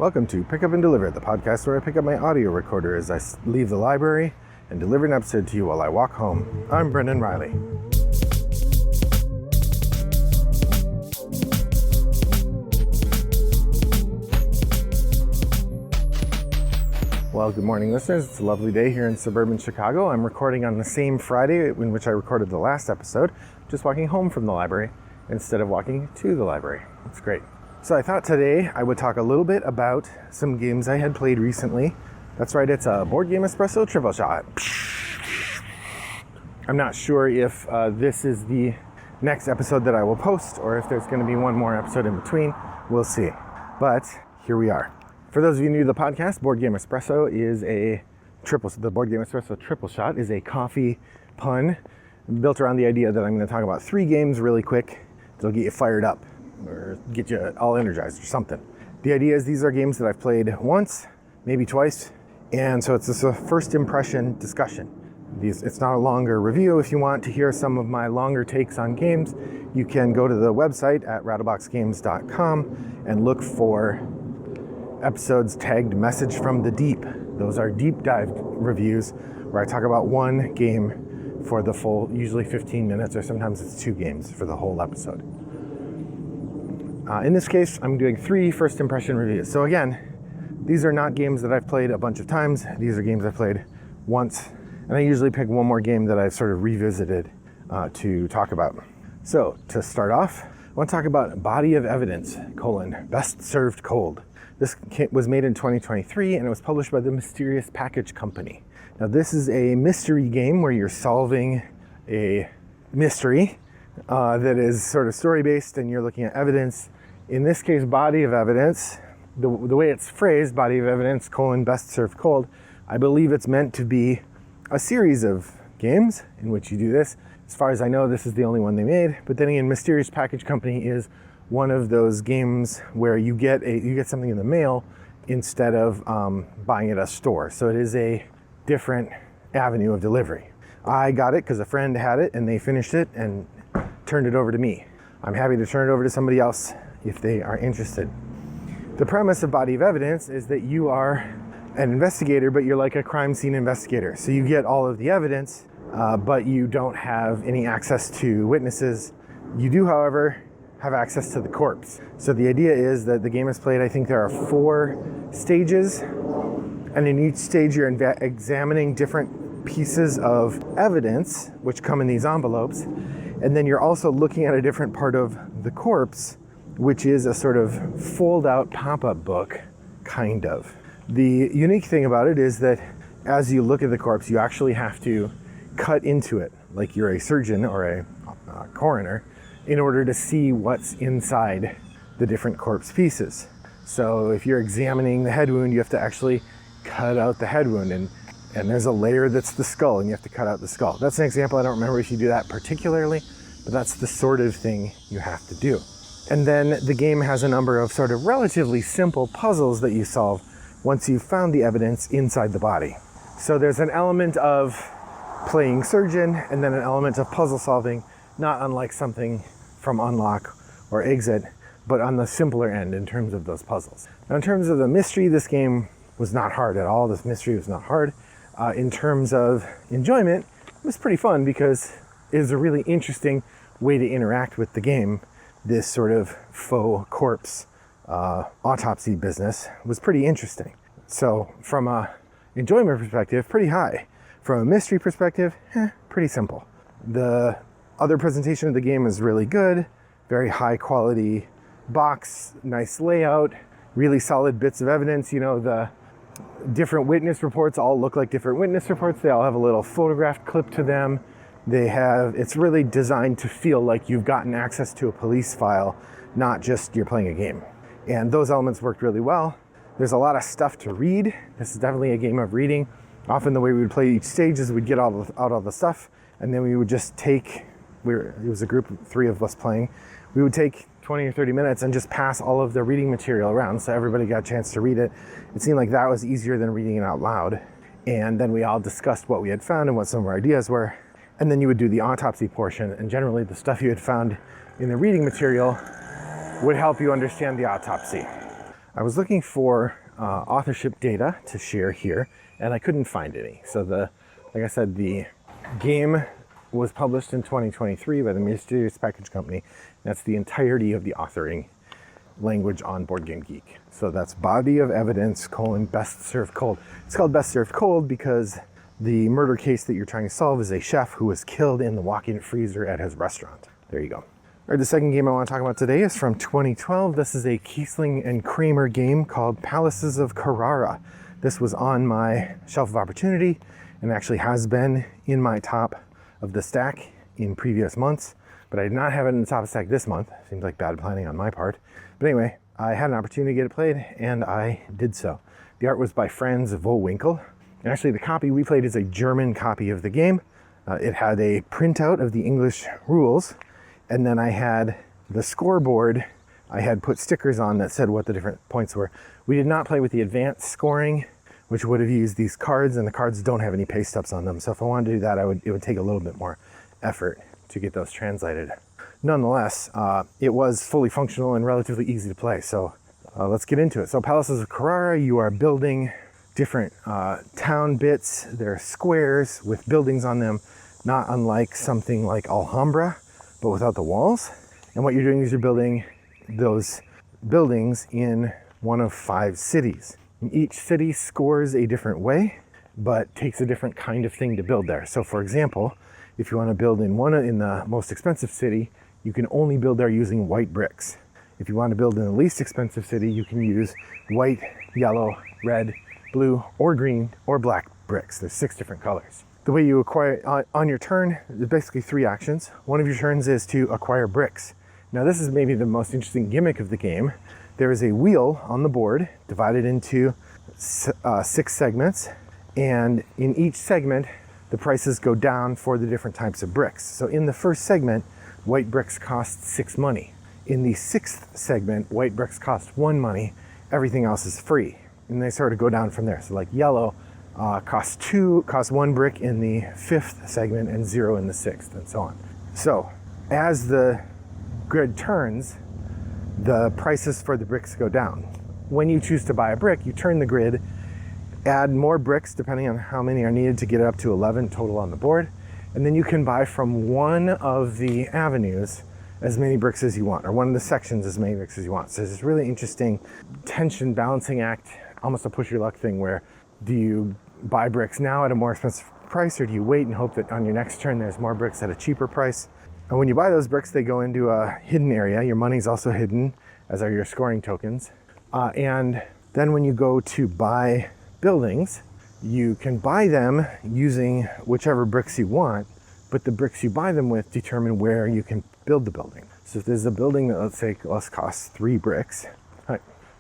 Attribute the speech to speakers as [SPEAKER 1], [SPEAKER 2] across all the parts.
[SPEAKER 1] Welcome to Pick Up and Deliver, the podcast where I pick up my audio recorder as I leave the library and deliver an episode to you while I walk home. I'm Brendan Riley. Well, good morning, listeners. It's a lovely day here in suburban Chicago. I'm recording on the same Friday in which I recorded the last episode, just walking home from the library instead of walking to the library. It's great. So I thought today I would talk a little bit about some games I had played recently. That's right, it's a Board Game Espresso triple shot. I'm not sure if this is the next episode that I will post or if there's going to be one more episode in between. We'll see. But here we are. For those of you new to the podcast, Board Game Espresso is the Board Game Espresso triple shot is a coffee pun built around the idea that I'm going to talk about 3 games really quick that'll get you fired up or get you all energized or something. The idea is these are games that I've played once, maybe twice, and so it's just a first impression discussion. It's not a longer review. If you want to hear some of my longer takes on games, you can go to the website at rattleboxgames.com and look for episodes tagged Message from the Deep. Those are deep dive reviews where I talk about one game for the full, usually 15 minutes, or sometimes it's 2 games for the whole episode. In this case, I'm doing 3 first impression reviews. So again, these are not games that I've played a bunch of times. These are games I've played once, and I usually pick one more game that I've sort of revisited to talk about. So to start off, I want to talk about Body of Evidence, Best Served Cold. This was made in 2023 and it was published by the Mysterious Package Company. Now this is a mystery game where you're solving a mystery that is sort of story-based and you're looking at evidence. In this case, Body of Evidence, the way it's phrased, Body of Evidence, Best Served Cold, I believe it's meant to be a series of games in which you do this. As far as I know, this is the only one they made. But then again, Mysterious Package Company is one of those games where you get something in the mail instead of buying it at a store. So it is a different avenue of delivery. I got it because a friend had it and they finished it and turned it over to me. I'm happy to turn it over to somebody else if they are interested. The premise of Body of Evidence is that you are an investigator, but you're like a crime scene investigator. So you get all of the evidence, but you don't have any access to witnesses. You do, however, have access to the corpse. So the idea is that the game is played, I think there are 4 stages, and in each stage you're examining different pieces of evidence, which come in these envelopes, and then you're also looking at a different part of the corpse, which is a sort of fold-out pop-up book, kind of. The unique thing about it is that as you look at the corpse, you actually have to cut into it, like you're a surgeon or a coroner, in order to see what's inside the different corpse pieces. So if you're examining the head wound, you have to actually cut out the head wound, and there's a layer that's the skull, and you have to cut out the skull. That's an example. I don't remember if you do that particularly, but that's the sort of thing you have to do. And then the game has a number of sort of relatively simple puzzles that you solve once you've found the evidence inside the body. So there's an element of playing surgeon and then an element of puzzle solving, not unlike something from Unlock or Exit, but on the simpler end in terms of those puzzles. Now in terms of the mystery, this game was not hard at all. This mystery was not hard. In terms of enjoyment, it was pretty fun because it is a really interesting way to interact with the game. This sort of faux corpse autopsy business was pretty interesting. So from a enjoyment perspective, pretty high. From a mystery perspective, pretty simple. The other presentation of the game is really good, very high quality box, nice layout, really solid bits of evidence. You know, the different witness reports all look like different witness reports. They all have a little photograph clip to them. It's really designed to feel like you've gotten access to a police file, not just you're playing a game. And those elements worked really well. There's a lot of stuff to read. This is definitely a game of reading. Often the way we would play each stage is we'd get out all the stuff, and then we would just take, it was a group of 3 of us playing, we would take 20 or 30 minutes and just pass all of the reading material around so everybody got a chance to read it. It seemed like that was easier than reading it out loud. And then we all discussed what we had found and what some of our ideas were. And then you would do the autopsy portion, and generally the stuff you had found in the reading material would help you understand the autopsy. I was looking for authorship data to share here, and I couldn't find any. So like I said, the game was published in 2023 by the Mysterious Package Company. That's the entirety of the authoring language on Board Game Geek. So that's body of evidence, best served cold. It's called best served cold because the murder case that you're trying to solve is a chef who was killed in the walk-in freezer at his restaurant. There you go. All right, the second game I want to talk about today is from 2012. This is a Kiesling and Kramer game called Palaces of Carrara. This was on my shelf of opportunity and actually has been in my top of the stack in previous months, but I did not have it in the top of the stack this month. Seems like bad planning on my part. But anyway, I had an opportunity to get it played and I did so. The art was by Franz Vollwinkel. And actually the copy we played is a German copy of the game. It had a printout of the English rules, and then I had the scoreboard. I had put stickers on that said what the different points were. We did not play with the advanced scoring, which would have used these cards, and the cards don't have any paste ups on them. So if I wanted to do that, it would take a little bit more effort to get those translated. Nonetheless, it was fully functional and relatively easy to play. So let's get into it. So Palaces of Carrara, you are building different town bits. They're squares with buildings on them, not unlike something like Alhambra, but without the walls. And what you're doing is you're building those buildings in one of 5 cities. And each city scores a different way, but takes a different kind of thing to build there. So for example, if you want to build in the most expensive city, you can only build there using white bricks. If you want to build in the least expensive city, you can use white, yellow, red, blue, or green, or black bricks. There's 6 different colors. The way you acquire, on your turn, there's basically 3 actions. One of your turns is to acquire bricks. Now this is maybe the most interesting gimmick of the game. There is a wheel on the board divided into 6 segments, and in each segment, the prices go down for the different types of bricks. So in the first segment, white bricks cost 6 money. In the 6th segment, white bricks cost 1 money. Everything else is free. And they sort of go down from there. So like yellow costs 1 brick in the 5th segment and 0 in the 6th, and so on. So as the grid turns, the prices for the bricks go down. When you choose to buy a brick, you turn the grid, add more bricks depending on how many are needed to get it up to 11 total on the board, and then you can buy from one of the avenues as many bricks as you want, or one of the sections as many bricks as you want. So there's this really interesting tension balancing act, almost a push your luck thing, where do you buy bricks now at a more expensive price, or do you wait and hope that on your next turn there's more bricks at a cheaper price? And when you buy those bricks, they go into a hidden area. Your money's also hidden, as are your scoring tokens. And then when you go to buy buildings, you can buy them using whichever bricks you want, but the bricks you buy them with determine where you can build the building. So if there's a building that, let's say, costs 3 bricks,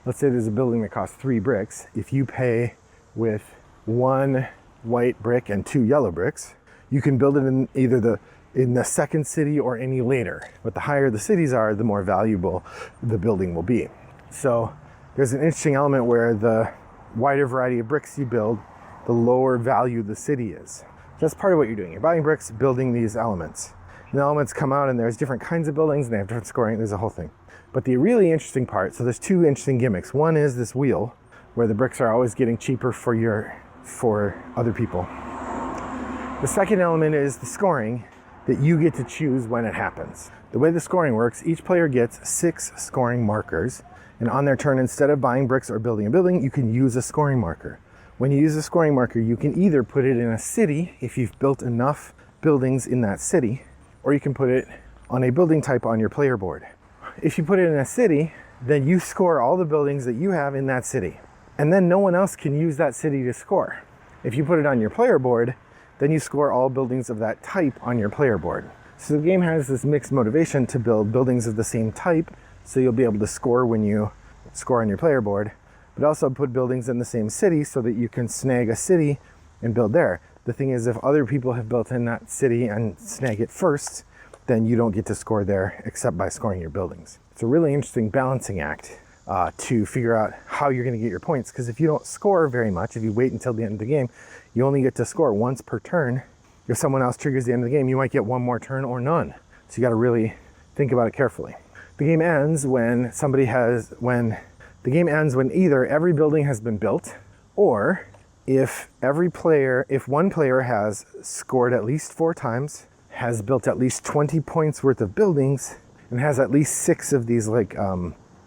[SPEAKER 1] let's say there's a building that costs 3 bricks. If you pay with 1 white brick and 2 yellow bricks, you can build it in either in the second city or any later. But the higher the cities are, the more valuable the building will be. So there's an interesting element where the wider variety of bricks you build, the lower value the city is. That's part of what you're doing. You're buying bricks, building these elements. And the elements come out and there's different kinds of buildings and they have different scoring. There's a whole thing. But the really interesting part, so there's 2 interesting gimmicks. One is this wheel where the bricks are always getting cheaper for other people. The second element is the scoring that you get to choose when it happens. The way the scoring works, each player gets 6 scoring markers, and on their turn, instead of buying bricks or building a building, you can use a scoring marker. When you use a scoring marker, you can either put it in a city if you've built enough buildings in that city, or you can put it on a building type on your player board. If you put it in a city, then you score all the buildings that you have in that city, and then no one else can use that city to score. If you put it on your player board, then you score all buildings of that type on your player board. So the game has this mixed motivation to build buildings of the same type, so you'll be able to score when you score on your player board, but also put buildings in the same city so that you can snag a city and build there. The thing is, if other people have built in that city and snag it first, then you don't get to score there except by scoring your buildings. It's a really interesting balancing act to figure out how you're going to get your points, because if you don't score very much, if you wait until the end of the game, you only get to score once per turn. If someone else triggers the end of the game, you might get 1 more turn or none. So you got to really think about it carefully. The game ends when The game ends when either every building has been built, or if one player has scored at least 4 times, has built at least 20 points worth of buildings, and has at least 6 of these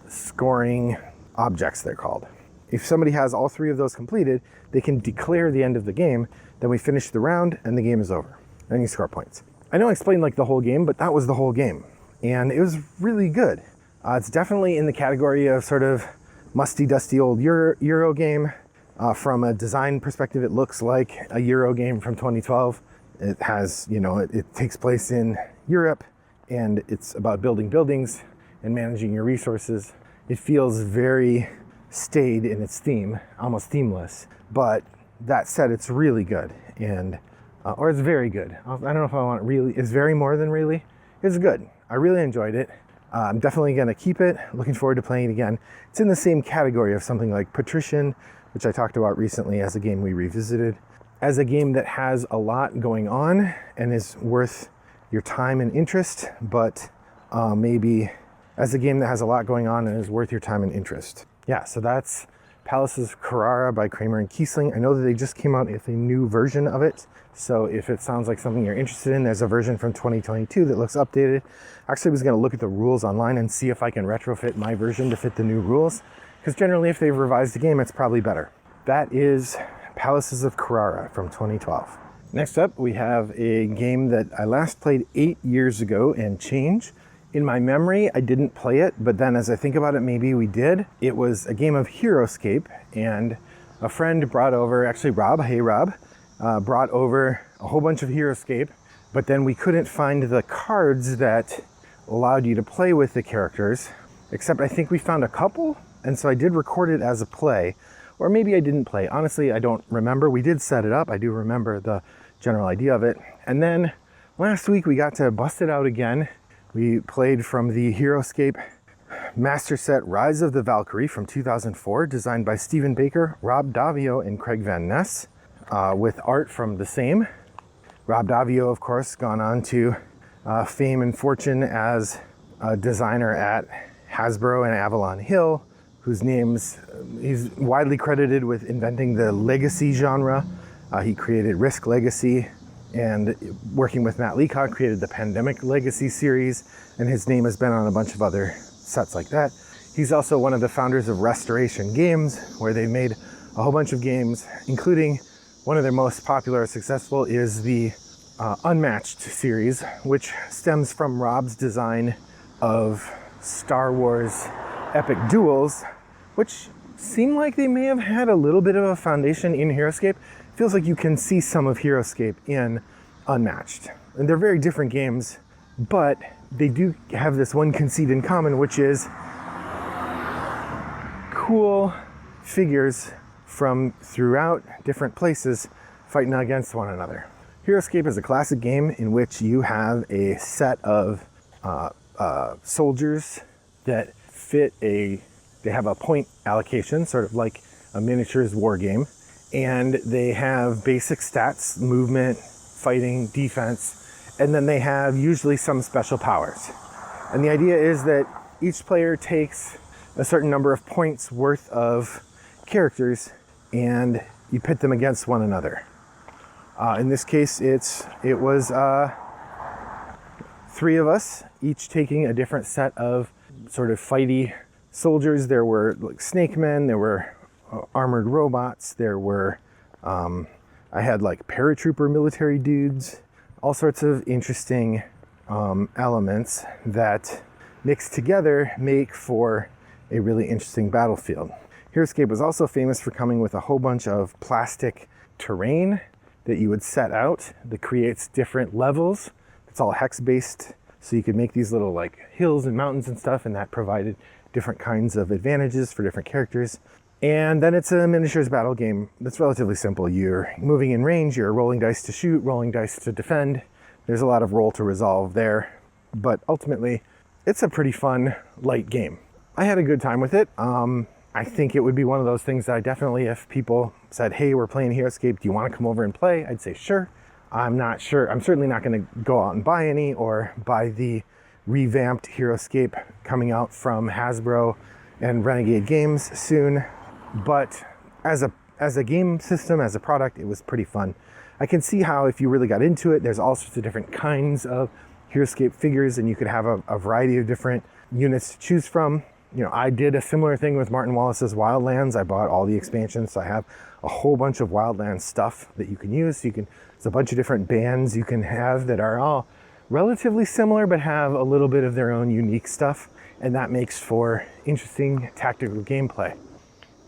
[SPEAKER 1] scoring objects, they're called. If somebody has all 3 of those completed, they can declare the end of the game. Then we finish the round and the game is over. And you score points. I know I explained the whole game, but that was the whole game. And it was really good. It's definitely in the category of sort of musty, dusty old Euro game. From a design perspective, it looks like a Euro game from 2012. It has, it takes place in Europe, and it's about building buildings and managing your resources. It feels very staid in its theme, almost themeless. But that said, it's really good, or it's very good. I don't know if I want really. It's very more than really. It's good. I really enjoyed it. I'm definitely going to keep it. Looking forward to playing it again. It's in the same category of something like Patrician, which I talked about recently as a game we revisited. As a game that has a lot going on and is worth your time and interest, but maybe as a game that has a lot going on and is worth your time and interest. Yeah, so that's Palaces of Carrara by Kramer and Kiesling. I know that they just came out with a new version of it. So if it sounds like something you're interested in, there's a version from 2022 that looks updated. Actually, I was going to look at the rules online and see if I can retrofit my version to fit the new rules. Because generally, if they've revised the game, it's probably better. That is Palaces of Carrara from 2012. Next up, we have a game that I last played 8 years ago and change. In my memory, I didn't play it, but then as I think about it, maybe we did. It was a game of Heroscape, and a friend brought over, actually Rob, hey Rob, brought over a whole bunch of Heroscape, but then we couldn't find the cards that allowed you to play with the characters, except I think we found a couple, and so I did record it as a play, or maybe I didn't play. Honestly, I don't remember. We did set it up. I do remember the general idea of it. And then last week we got to bust it out again. We played from the Heroscape master set Rise of the Valkyrie from 2004, designed by Stephen Baker, Rob Davio, and Craig Van Ness, with art from the same. Rob Davio, of course, gone on to fame and fortune as a designer at Hasbro and Avalon Hill, he's widely credited with inventing the legacy genre. He created Risk Legacy, and working with Matt Leacock created the Pandemic Legacy series, and his name has been on a bunch of other sets like that. He's also one of the founders of Restoration Games, where they made a whole bunch of games, including one of their most popular or successful is the Unmatched series, which stems from Rob's design of Star Wars Epic Duels, which seem like they may have had a little bit of a foundation in Heroscape. Feels like you can see some of Heroscape in Unmatched. And they're very different games, but they do have this one conceit in common, which is cool figures from throughout different places fighting against one another. Heroscape is a classic game in which you have a set of soldiers that they have a point allocation, sort of like a miniatures war game. And they have basic stats, movement, fighting, defense, and then they have usually some special powers. And the idea is that each player takes a certain number of points worth of characters and you pit them against one another. In this case, it was 3 of us, each taking a different set of sort of fighty soldiers. There were like snake men, there were armored robots, there were I had like paratrooper military dudes, all sorts of interesting elements that mixed together make for a really interesting battlefield. Heroscape was also famous for coming with a whole bunch of plastic terrain that you would set out that creates different levels. It's all hex based, so you could make these little like hills and mountains and stuff, and that provided different kinds of advantages for different characters. And then it's a miniatures battle game that's relatively simple. You're moving in range, you're rolling dice to shoot, rolling dice to defend. There's a lot of roll to resolve there, but ultimately it's a pretty fun, light game. I had a good time with it. I think it would be one of those things that I definitely, if people said, hey, we're playing Heroscape, do you want to come over and play? I'd say sure. I'm not sure. I'm certainly not going to go out and buy any or buy the revamped Heroscape coming out from Hasbro and Renegade Games soon. But as a game system, as a product, it was pretty fun. I can see how if you really got into it, there's all sorts of different kinds of Heroscape figures, and you could have a variety of different units to choose from. You know, I did a similar thing with Martin Wallace's Wildlands. I bought all the expansions, so I have a whole bunch of Wildlands stuff that you can use. There's a bunch of different bands you can have that are all relatively similar, but have a little bit of their own unique stuff, and that makes for interesting tactical gameplay.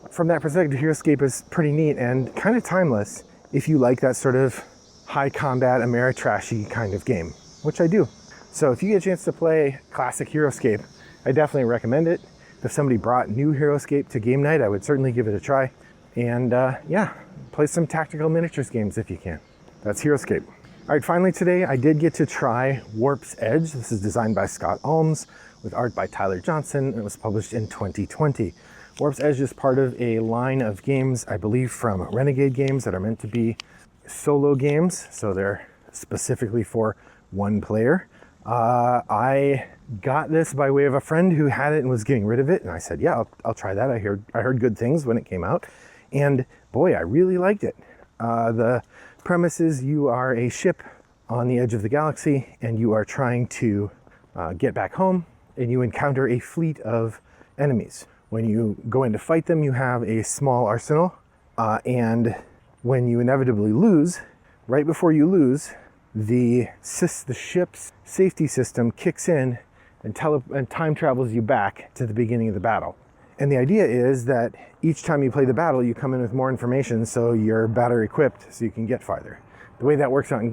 [SPEAKER 1] From that perspective, Heroscape is pretty neat and kind of timeless if you like that sort of high combat Ameritrashy kind of game, which I do. So if you get a chance to play classic Heroscape, I definitely recommend it. If somebody brought new Heroscape to game night, I would certainly give it a try. And yeah, play some tactical miniatures games if you can. That's Heroscape. All right, finally today, I did get to try Warp's Edge. This is designed by Scott Alms with art by Tyler Johnson, and it was published in 2020. Warp's Edge is part of a line of games, I believe, from Renegade Games that are meant to be solo games. So they're specifically for one player. I got this by way of a friend who had it and was getting rid of it. And I said, yeah, I'll try that. I heard good things when it came out. And boy, I really liked it. The premise is you are a ship on the edge of the galaxy and you are trying to get back home, and you encounter a fleet of enemies. When you go in to fight them, you have a small arsenal. And when you inevitably lose, right before you lose, the ship's safety system kicks in and time travels you back to the beginning of the battle. And the idea is that each time you play the battle, you come in with more information, so you're better equipped, so you can get farther. The way that works out in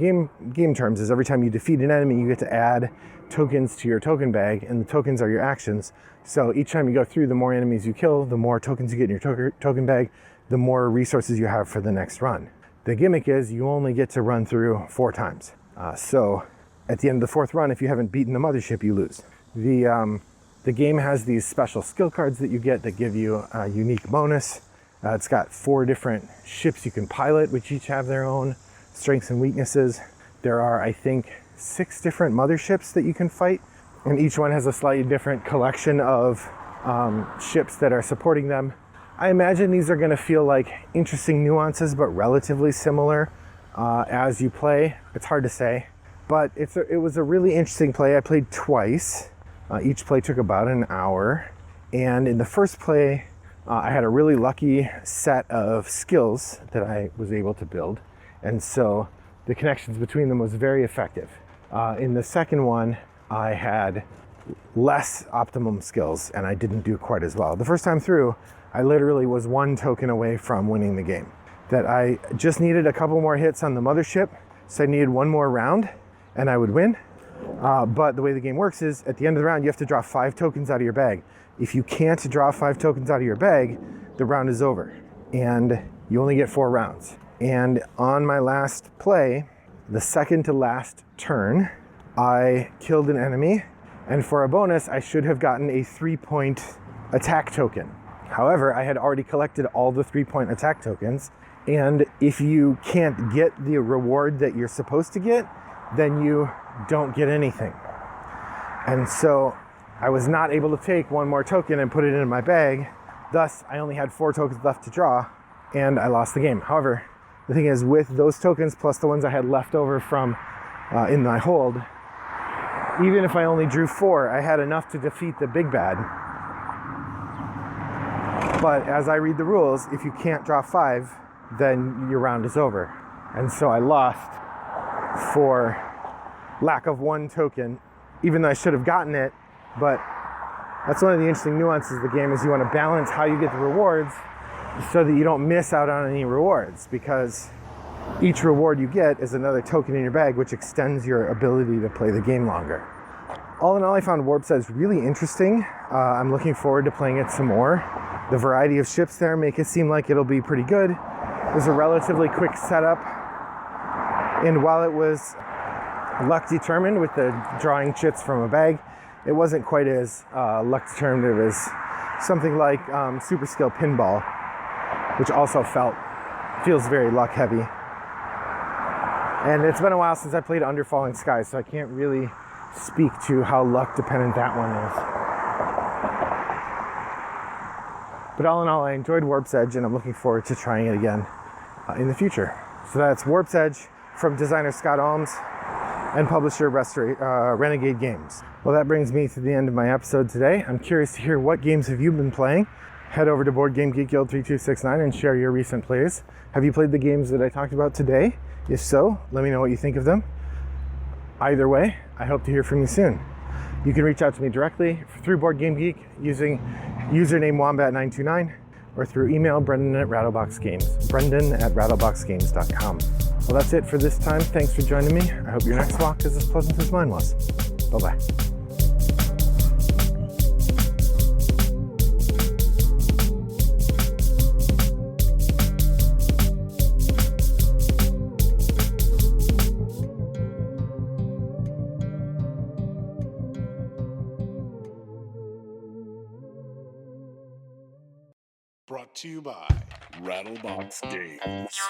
[SPEAKER 1] game terms is every time you defeat an enemy, you get to add tokens to your token bag, and the tokens are your actions. So each time you go through, the more enemies you kill, the more tokens you get in your token bag, the more resources you have for the next run. The gimmick is you only get to run through 4 times. So at the end of the 4th run, if you haven't beaten the mothership, you lose. The game has these special skill cards that you get that give you a unique bonus. It's got 4 different ships you can pilot, which each have their own strengths and weaknesses. There are, I think, 6 different motherships that you can fight, and each one has a slightly different collection of ships that are supporting them. I imagine these are going to feel like interesting nuances, but relatively similar as you play. It's hard to say, but it was a really interesting play. I played twice. Each play took about an hour, and in the first play, I had a really lucky set of skills that I was able to build, and so the connections between them was very effective. In the second one, I had less optimum skills, and I didn't do quite as well. The first time through, I literally was 1 token away from winning the game. That I just needed a couple more hits on the mothership, so I needed 1 more round, and I would win. But the way the game works is, at the end of the round, you have to draw 5 tokens out of your bag. If you can't draw 5 tokens out of your bag, the round is over, and you only get 4 rounds. And on my last play, the second to last turn, I killed an enemy, and for a bonus, I should have gotten a 3-point attack token. However, I had already collected all the 3-point attack tokens, and if you can't get the reward that you're supposed to get, then you don't get anything. And so I was not able to take 1 more token and put it in my bag. Thus, I only had 4 tokens left to draw, and I lost the game. However, the thing is, with those tokens plus the ones I had left over from in my hold, even if I only drew 4, I had enough to defeat the big bad. But as I read the rules, if you can't draw 5, then your round is over. And so I lost for lack of 1 token, even though I should have gotten it. But that's one of the interesting nuances of the game, is you want to balance how you get the rewards so that you don't miss out on any rewards, because each reward you get is another token in your bag, which extends your ability to play the game longer. All in all, I found Warp's Edge really interesting. I'm looking forward to playing it some more. The variety of ships there make it seem like it'll be pretty good. It was a relatively quick setup, and while it was luck determined with the drawing chits from a bag, it wasn't quite as luck determinative as something like Super Skill Pinball, which also feels very luck heavy. And it's been a while since I played Under Falling Skies, so I can't really speak to how luck dependent that one is. But all in all, I enjoyed Warp's Edge, and I'm looking forward to trying it again in the future. So that's Warp's Edge from designer Scott Alms and publisher Renegade Games. Well, that brings me to the end of my episode today. I'm curious to hear, what games have you been playing? Head over to Board Game Geek Guild 3269 and share your recent plays. Have you played the games that I talked about today? If so, let me know what you think of them. Either way, I hope to hear from you soon. You can reach out to me directly through Board Game Geek using username Wombat929, or through email Brendan@rattleboxgames, Brendan@rattleboxgames.com. Well, that's it for this time. Thanks for joining me. I hope your next walk is as pleasant as mine was. Bye-bye.
[SPEAKER 2] Brought to you by Rattlebox Games.